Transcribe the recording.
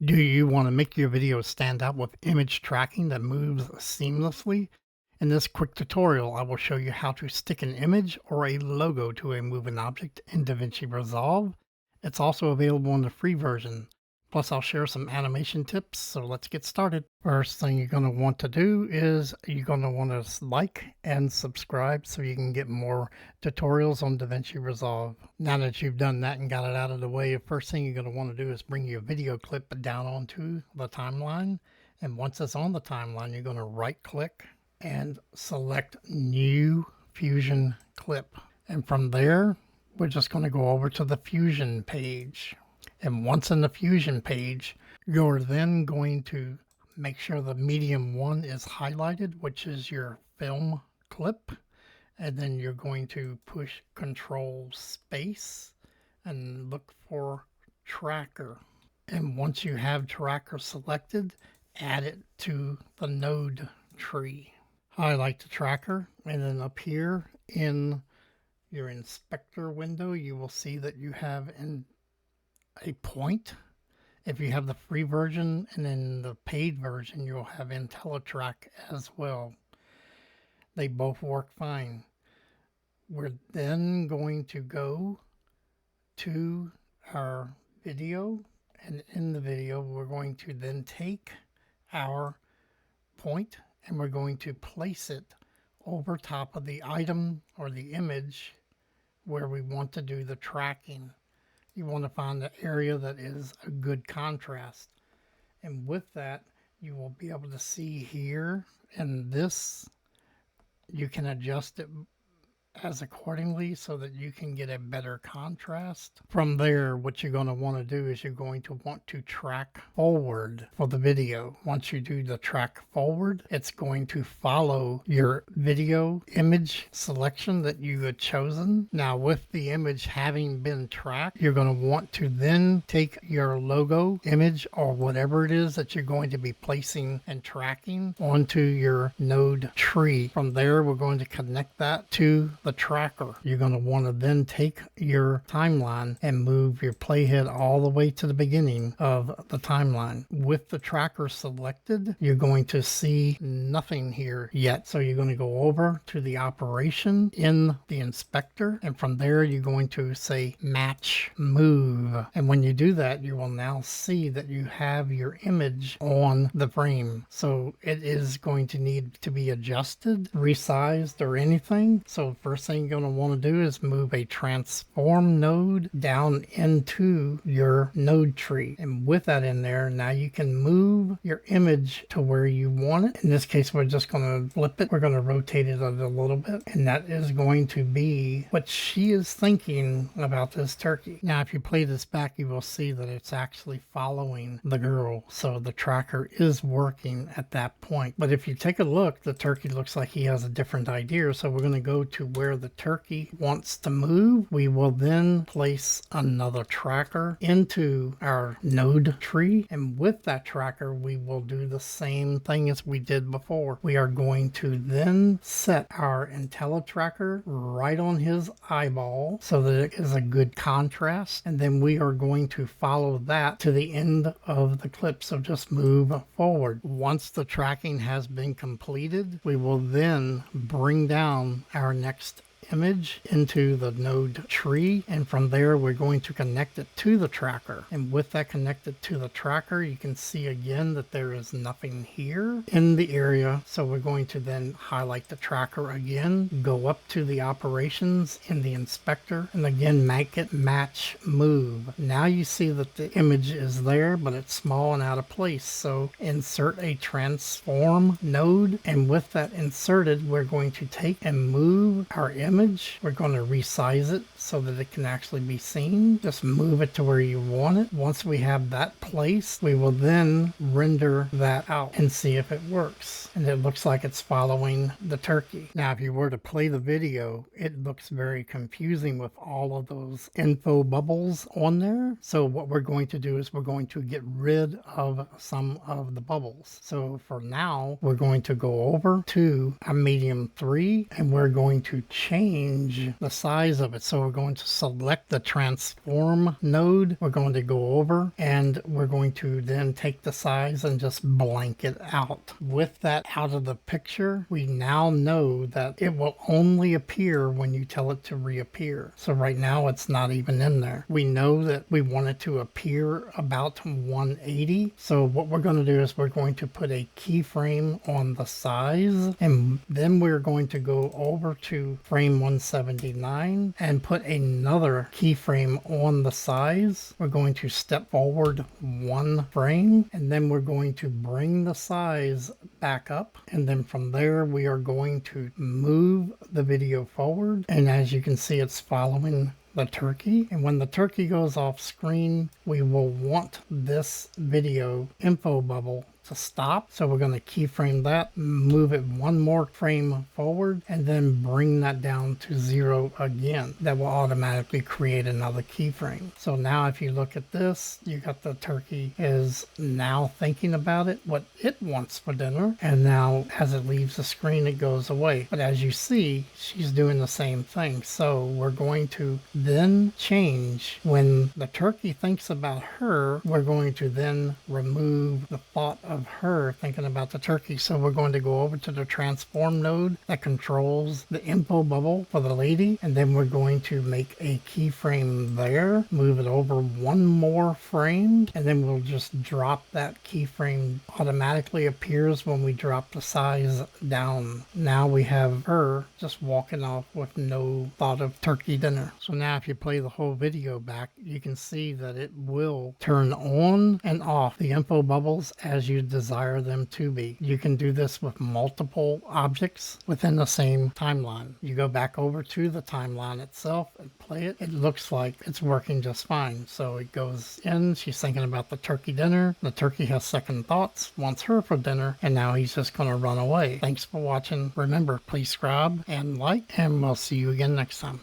Do you want to make your video stand out with image tracking that moves seamlessly? In this quick tutorial, I will show you how to stick an image or a logo to a moving object in DaVinci Resolve. It's also available in the free version. Plus, I'll share some animation tips, so let's get started. First thing you're going to want to do is you're going to want to like and subscribe so you can get more tutorials on DaVinci Resolve. Now that you've done that and got it out of the way, the first thing you're going to want to do is bring your video clip down onto the timeline. And once it's on the timeline, you're going to right click and select New Fusion Clip. And from there, we're just going to go over to the Fusion page. And once in the Fusion page, you're then going to make sure the medium 1 is highlighted, which is your film clip. And then you're going to push Control Space and look for Tracker. And once you have Tracker selected, add it to the node tree. Highlight the tracker, and then up here in your inspector window, you will see that you have a point. If you have the free version, and in the paid version, you'll have IntelliTrack as well. They both work fine. We're then going to go to our video, and in the video, we're going to then take our point and we're going to place it over top of the item or the image where we want to do the tracking. You want to find the area that is a good contrast. And with that, you will be able to see here in this, you can adjust it as accordingly so that you can get a better contrast. From there, what you're going to want to do is you're going to want to track forward for the video. Once you do the track forward, it's going to follow your video image selection that you had chosen. Now, with the image having been tracked, you're going to want to then take your logo image or whatever it is that you're going to be placing and tracking onto your node tree. From there, we're going to connect that to the tracker. You're going to want to then take your timeline and move your playhead all the way to the beginning of the timeline. With the tracker selected, you're going to see nothing here yet. So you're going to go over to the operation in the inspector, and from there you're going to say match move. And when you do that, you will now see that you have your image on the frame. So it is going to need to be adjusted, resized, or anything. So first thing you're going to want to do is move a transform node down into your node tree. And with that in there, now you can move your image to where you want it. In this case, we're just going to flip it. We're going to rotate it a little bit. And that is going to be what she is thinking about this turkey. Now, if you play this back, you will see that it's actually following the girl. So the tracker is working at that point. But if you take a look, the turkey looks like he has a different idea. So we're going to go to where the turkey wants to move. We will then place another tracker into our node tree, and with that tracker we will do the same thing as we did before. We are going to then set our IntelliTracker right on his eyeball so that it is a good contrast, and then we are going to follow that to the end of the clip. So just move forward. Once the tracking has been completed, we will then bring down our next image into the node tree, and from there we're going to connect it to the tracker. And with that connected to the tracker, you can see again that there is nothing here in the area. So we're going to then highlight the tracker again, go up to the operations in the inspector, and again make it match move. Now you see that the image is there, but it's small and out of place. So insert a transform node, and with that inserted, we're going to take and move our image. We're going to resize it so that it can actually be seen. Just move it to where you want it. Once we have that placed, we will then render that out and see if it works. And it looks like it's following the turkey. Now, if you were to play the video, it looks very confusing with all of those info bubbles on there. So what we're going to do is we're going to get rid of some of the bubbles. So for now, we're going to go over to a medium 3, and we're going to change change the size of it. So we're going to select the transform node. We're going to go over and we're going to then take the size and just blank it out. With that out of the picture, we now know that it will only appear when you tell it to reappear. So right now it's not even in there. We know that we want it to appear about 180. So what we're going to do is we're going to put a keyframe on the size, and then we're going to go over to frame 179 and put another keyframe on the size. We're going to step forward one frame, and then we're going to bring the size back up, and then from there we are going to move the video forward, and as you can see, it's following the turkey. And when the turkey goes off screen, we will want this video info bubble to stop. So we're going to keyframe that, move it one more frame forward, and then bring that down to 0 again. That will automatically create another keyframe. So now if you look at this, you got the turkey is now thinking about it, what it wants for dinner, and now as it leaves the screen, it goes away. But as you see, she's doing the same thing. So we're going to then change when the turkey thinks about her, we're going to then remove the thought of her thinking about the turkey. So we're going to go over to the transform node that controls the info bubble for the lady, and then we're going to make a keyframe there, move it over one more frame, and then we'll just drop that keyframe. Automatically appears when we drop the size down. Now we have her just walking off with no thought of turkey dinner. So now if you play the whole video back, you can see that it will turn on and off the info bubbles as you desire them to be. You can do this with multiple objects within the same timeline. You go back over to the timeline itself and play it. It looks like it's working just fine. So it goes in, she's thinking about the turkey dinner. The turkey has second thoughts, wants her for dinner, and now he's just going to run away. Thanks for watching. Remember, please subscribe and like, and we'll see you again next time.